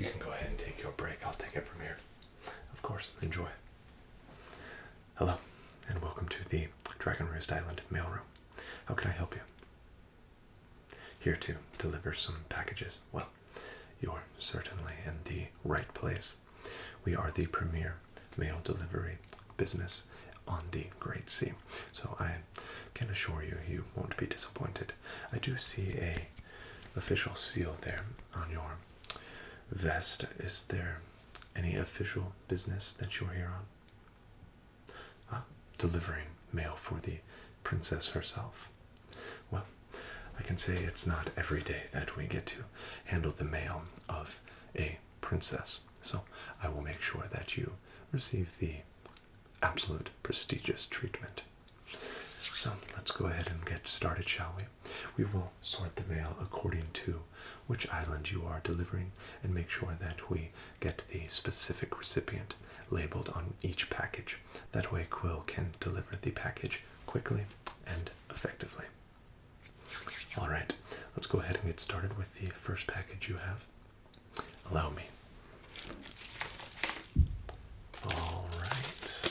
you can go ahead and take your break. I'll take it from here. Of course, enjoy. Hello, and welcome to the Dragon Roost Island mailroom. How can I help you? Here to deliver some packages. Well, you're certainly in the right place. We are the premier mail delivery business on the Great Sea, so I can assure you, you won't be disappointed. I do see a official seal there on your vest. Is there any official business that you're here on? Delivering mail for the princess herself. Well, I can say it's not every day that we get to handle the mail of a princess, so I will make sure that you receive the absolute prestigious treatment. So let's go ahead and get started, shall we? We will sort the mail according to which island you are delivering and make sure that we get the specific recipient labeled on each package. That way Quill can deliver the package quickly and effectively. Alright, let's go ahead and get started with the first package you have. Allow me. Alright,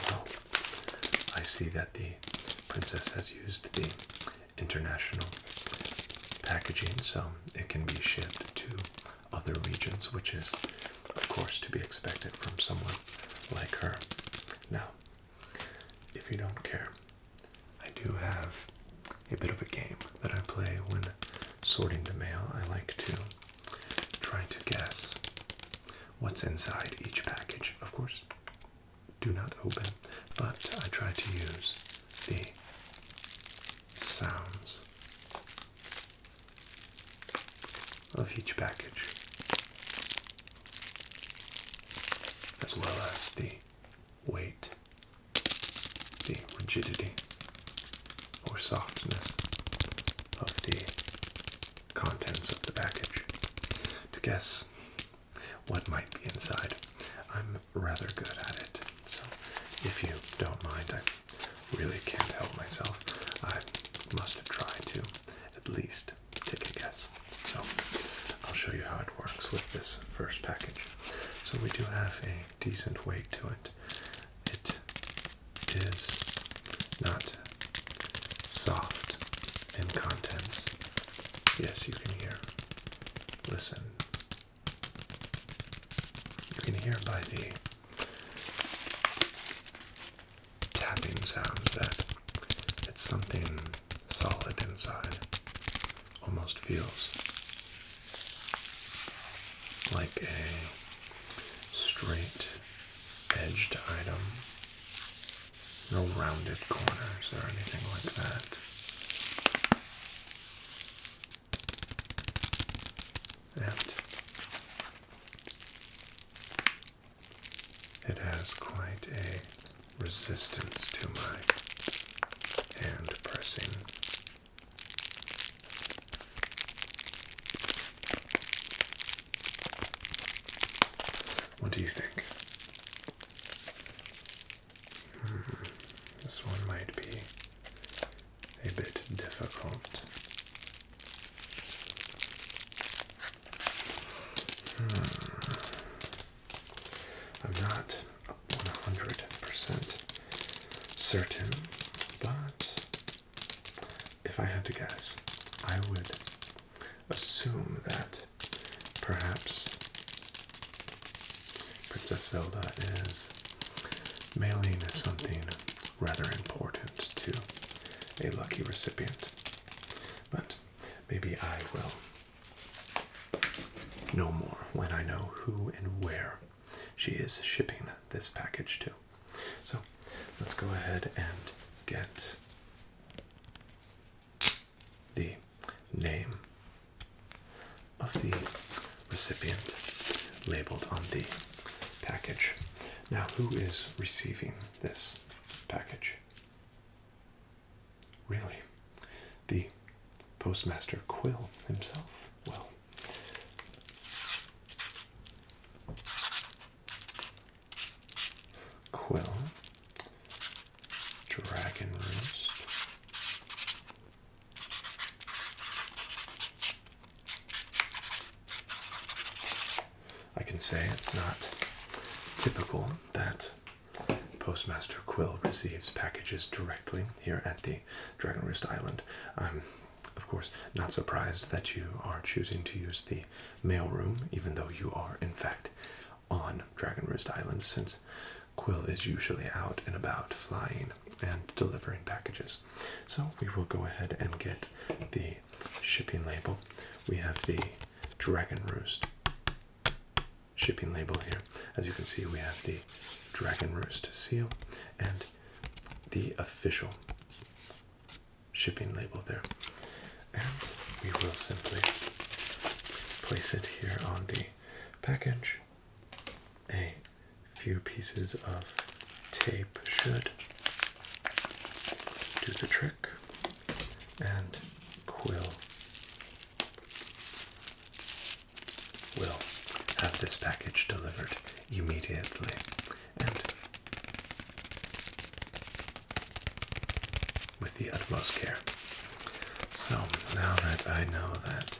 well, I see that the princess has used the international packaging, so it can be shipped to other regions, which is, of course, to be expected from someone like her. Now, if you don't care, I do have a bit of a game that I play when sorting the mail. I like to try to guess what's inside each package. Of course, do not open, but I try to use the sounds of each package, as well as the weight, the rigidity or softness of the contents of the package, to guess what might be inside. I'm rather good at it, so if you don't mind, I really can't help myself. I must try to at least take a guess. So I'll show you how it works with this first package. So we do have a decent weight to it. It is not soft in contents. Yes, you can hear. Listen. You can hear by the tapping sounds that it's something solid inside. Almost feels like a straight edged item. No rounded corners or anything like that. And it has quite a resistance to my hand pressing. What do you think? This one might be a bit difficult. I'm not 100% certain, but if I had to guess, I would assume that perhaps Princess Zelda is mailing something rather important to a lucky recipient. But maybe I will know more when I know who and where she is shipping this package to. So let's go ahead and get the name of the recipient labeled on the package. Now, who is receiving this package? Really? The postmaster Quill himself? Well, Quill, Dragon Roost, can say it's not typical that Postmaster Quill receives packages directly here at the Dragon Roost Island. I'm, of course, not surprised that you are choosing to use the mailroom, even though you are, in fact, on Dragon Roost Island, since Quill is usually out and about flying and delivering packages. So we will go ahead and get the shipping label. We have the Dragon Roost shipping label here. As you can see, we have the Dragon Roost seal and the official shipping label there. And we will simply place it here on the package. A few pieces of tape should do the trick, and Quill will have this package delivered immediately. And with the utmost care. So now that I know that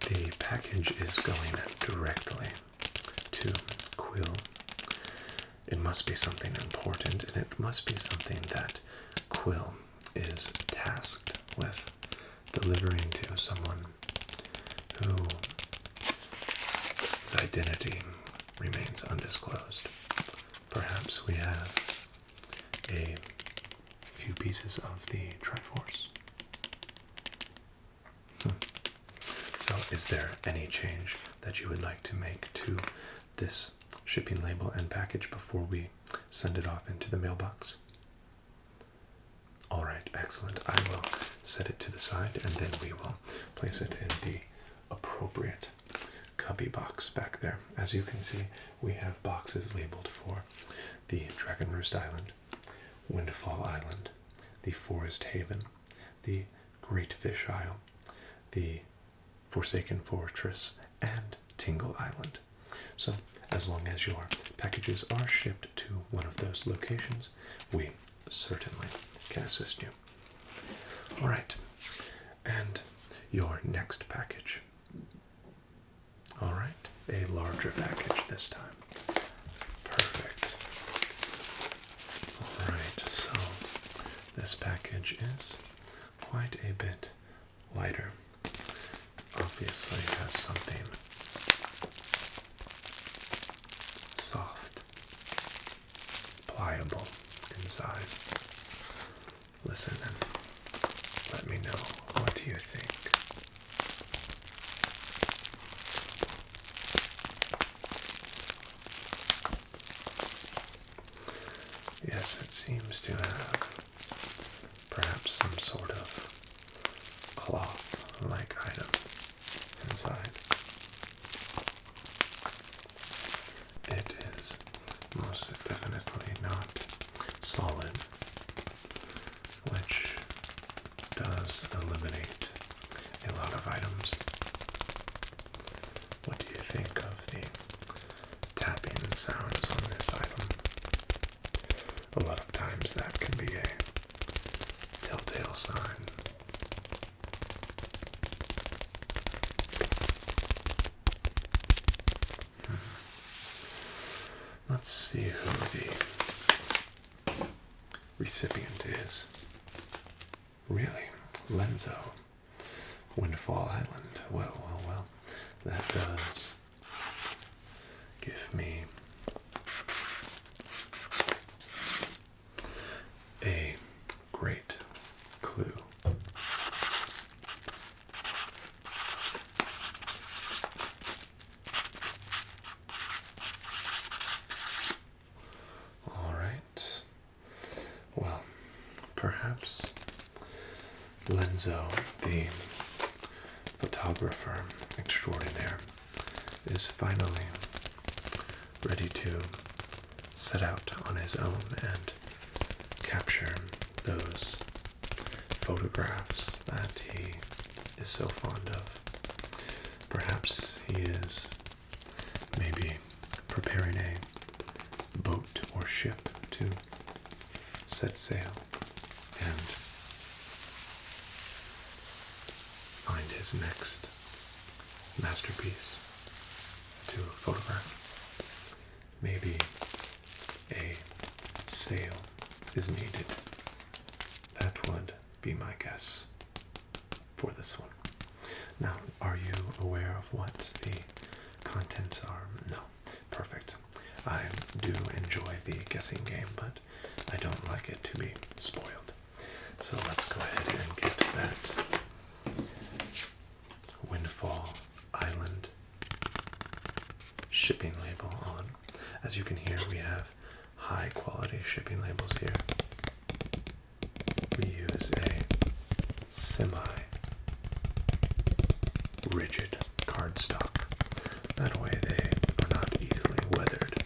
the package is going directly to Quill, it must be something important, and it must be something that Quill is tasked with delivering to someone whose identity remains undisclosed. Perhaps we have a few pieces of the Triforce. So is there any change that you would like to make to this shipping label and package before we send it off into the mailbox? Alright, excellent. I will set it to the side, and then we will place it in the appropriate cubby box back there. As you can see, we have boxes labeled for the Dragon Roost Island, Windfall Island, the Forest Haven, the Great Fish Isle, the Forsaken Fortress, and Tingle Island. So, as long as your packages are shipped to one of those locations, we certainly can assist you. Alright, and your next package. Alright, a larger package this time. Perfect. Alright, so this package is quite a bit lighter. Obviously has something soft, pliable inside. Listen and let me know, what do you think? Yes, it seems to have perhaps some sort of cloth-like item inside. It is most definitely not solid, which does eliminate a lot of items. What do you think of the tapping sounds on this item? A lot of times that can be a telltale sign. Let's see who the recipient is. Really? Lenzo. Windfall Island. Well. That does give me a great clue. Alright. Well, perhaps Lenzo, the photographer extraordinaire, is finally ready to set out on his own and capture those photographs that he is so fond of. Perhaps he is maybe preparing a boat or ship to set sail and find his next masterpiece. to photograph. Maybe a sail is needed. That would be my guess for this one. Now, are you aware of what the contents are? No. Perfect. I do enjoy the guessing game, but I don't like it to be spoiled. So let's go ahead and get that Windfall Island shipping label on. As you can hear, we have high quality shipping labels here. We use a semi-rigid cardstock. That way they are not easily weathered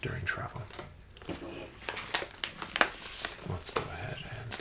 during travel. Let's go ahead and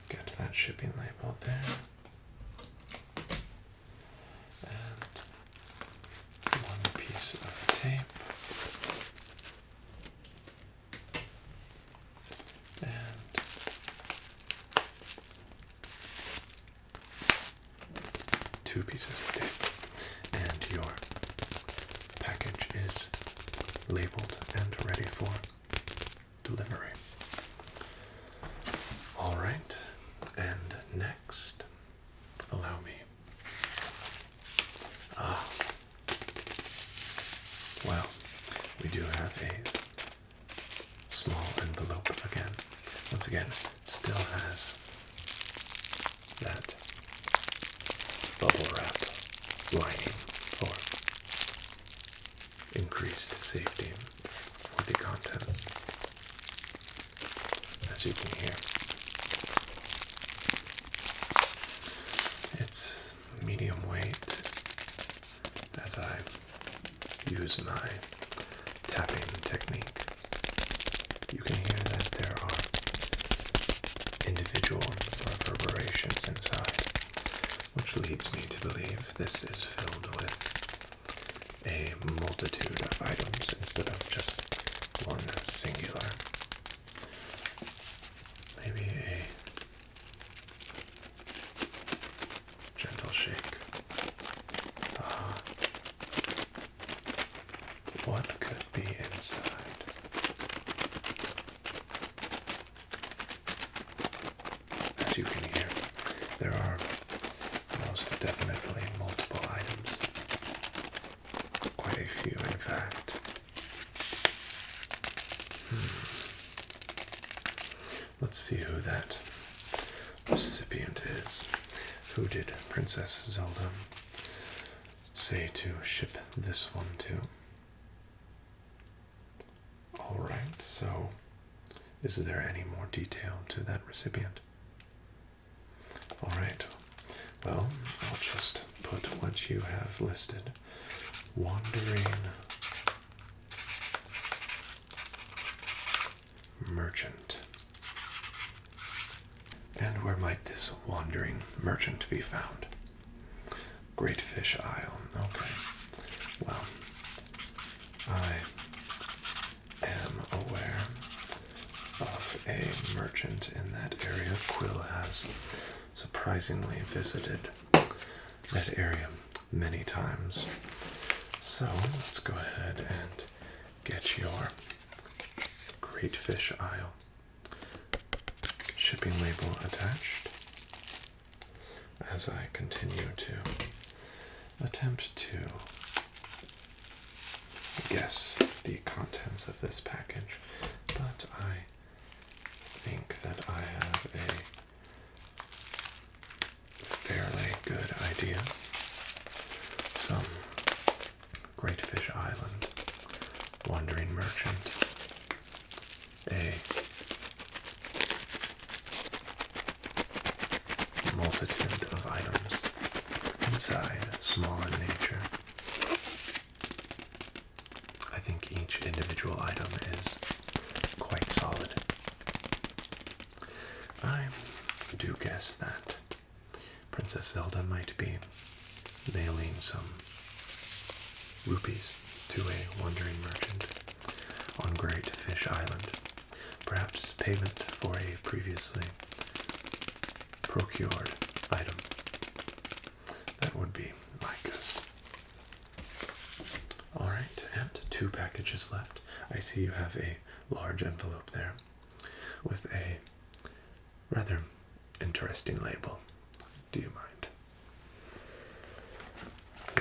get that shipping label there. And one piece of tape. And two pieces of tape. And your package is labeled and ready for delivery. All right, and next, allow me. Well, we do have a small envelope again. Once again, still has that bubble wrap lining for increased safety for the contents. As you can hear, it's medium weight as I use my tapping technique. You can hear that there are individual reverberations inside, which leads me to believe this is filled with a multitude of items instead of just one singular. Maybe a gentle shake. What could be inside? As you can hear, there are most definitely multiple items. Quite a few, in fact. Let's see who that recipient is. Who did Princess Zelda say to ship this one to? Alright, so is there any more detail to that recipient? Alright, well, I'll just put what you have listed. Wandering merchant. And where might this wandering merchant be found? Great Fish Isle. Okay. Well, I am aware of a merchant in that area. Quill has surprisingly visited that area many times. So let's go ahead and get your Great Fish Isle shipping label attached as I continue to attempt to guess the contents of this package, but I think that I have a fairly good idea. Some Great Fish Island, Wandering Merchant, a multitude of items inside, small in nature. I think each individual item is quite solid. I do guess that Princess Zelda might be mailing some rupees to a wandering merchant on Great Fish Island, perhaps payment for a previously procured item. That would be my guess. packages left. I see you have a large envelope there with a rather interesting label. Do you mind?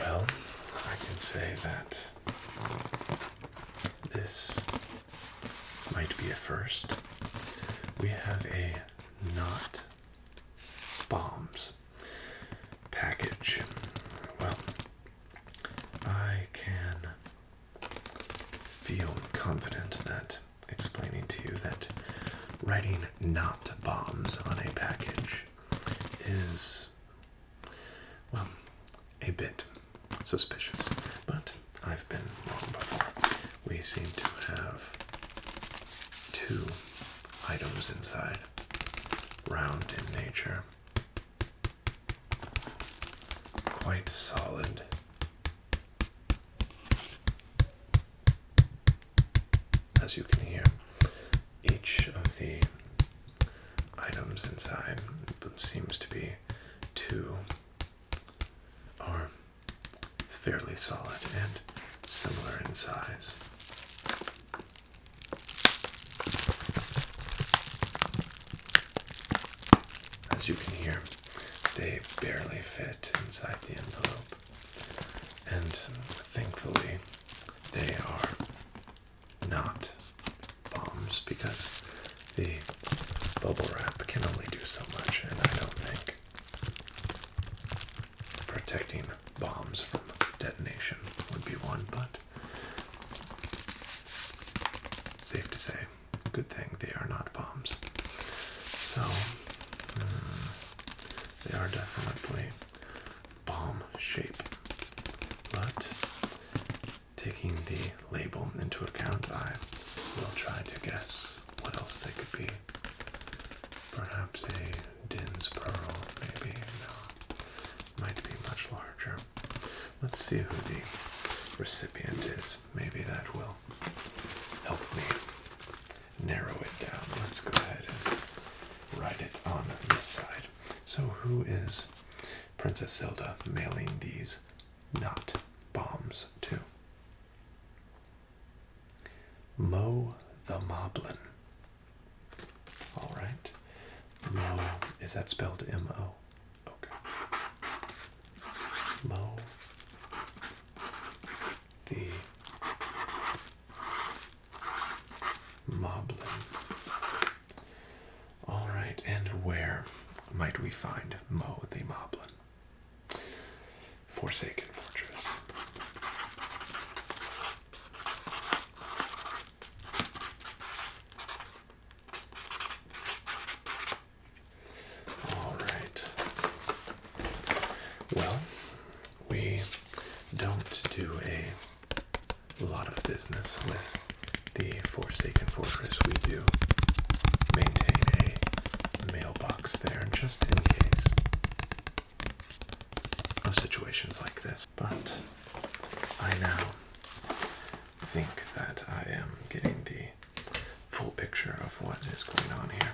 Well, I can say that this might be a first. We have a not bombs package. Well, I can feel confident that explaining to you that writing not bombs on a package is, well, a bit suspicious, but I've been wrong before. We seem to have 2 items inside, round in nature, quite solid. As you can hear, each of the items inside seems to be 2 are fairly solid and similar in size. As you can hear, they barely fit inside the envelope, and thankfully they are not bombs because the bubble wrap can only do so much, and I don't think protecting bombs from detonation would be one, but safe to say, good thing they are not bombs. So, they are definitely bomb shape, but taking the label into account, I will try to guess what else they could be. Perhaps a Din's Pearl, maybe. No, might be much larger. Let's see who the recipient is. Maybe that will help me narrow it down. Let's go ahead and write it on this side. So who is Princess Zelda mailing these not bombs to? Mo the Moblin. Alright. Mo, is that spelled M-O? Okay. Mo the Moblin. Alright, and where might we find Mo the Moblin? Forsaken Fortress. Alright. Well, we don't do a lot of business with the Forsaken Fortress. We do maintain a mailbox there just in case of situations like this. But I now think that I am getting the full picture of what is going on here.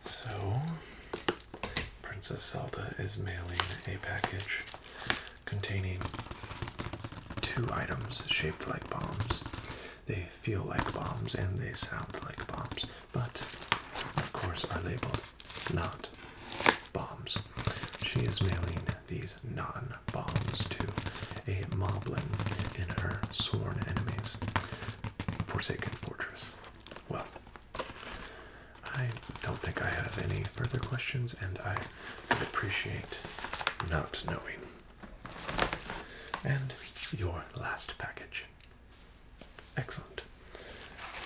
So, Princess Zelda is mailing a package containing 2 items shaped like bombs. They feel like bombs and they sound like bombs, but of course are labeled not bombs. She is mailing these non-bombs to a moblin in her sworn enemy's Forsaken Fortress. Well, I don't think I have any further questions, and I would appreciate not knowing. And your last package. Excellent.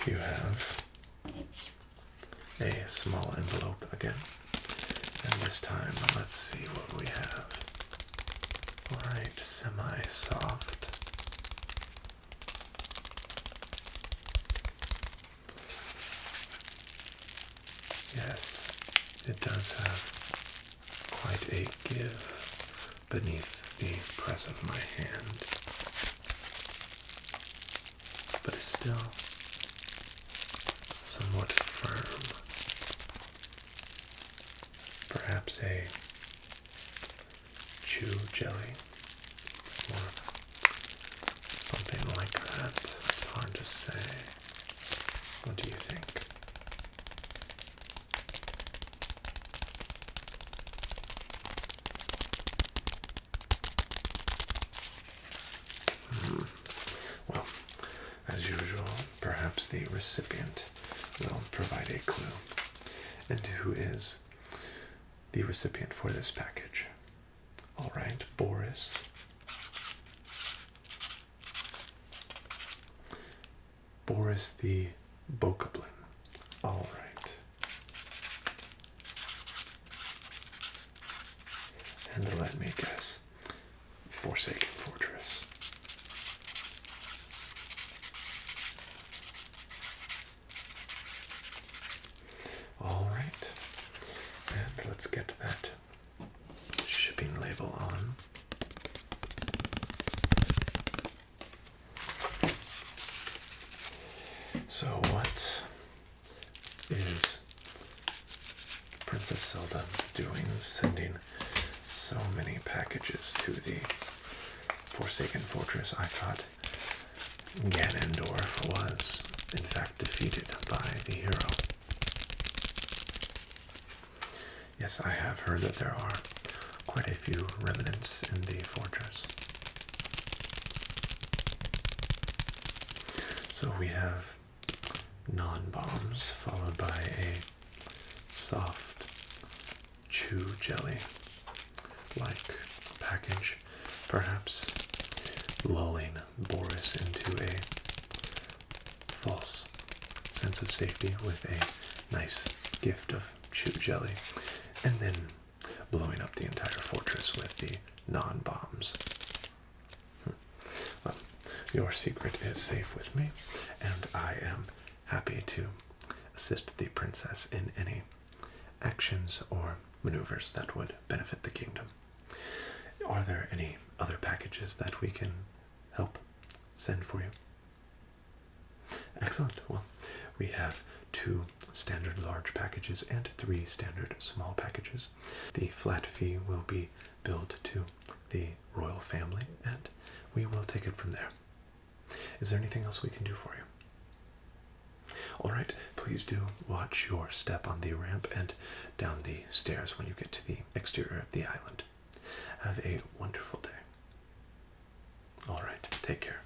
You have a small envelope again. And this time, let's see what we have. Alright, semi-soft. Yes, it does have quite a give beneath the press of my hand. But it's still somewhat firm. Perhaps a chew jelly or something like that. Let's hard to say. What do you think? Well, as usual, perhaps the recipient will provide a clue. And who is the recipient for this package? All right, Boris. Boris the Bokoblin. All right. And let me guess, Forsaken Fortress. All right, and let's get that shipping label on. So what is Princess Zelda doing, sending so many packages to the Forsaken Fortress? I thought Ganondorf was, in fact, defeated by the hero. Yes, I have heard that there are quite a few remnants in the fortress. So we have non-bombs, followed by a soft chew jelly like package, perhaps lulling Boris into a false sense of safety with a nice gift of chew jelly, and then blowing up the entire fortress with the non-bombs. Well, your secret is safe with me, and I am happy to assist the princess in any actions or maneuvers that would benefit the kingdom. Are there any other packages that we can help send for you? Excellent. Well, we have 2 standard large packages and 3 standard small packages. The flat fee will be billed to the royal family, and we will take it from there. Is there anything else we can do for you? All right, please do watch your step on the ramp and down the stairs when you get to the exterior of the island. Have a wonderful day. All right, take care.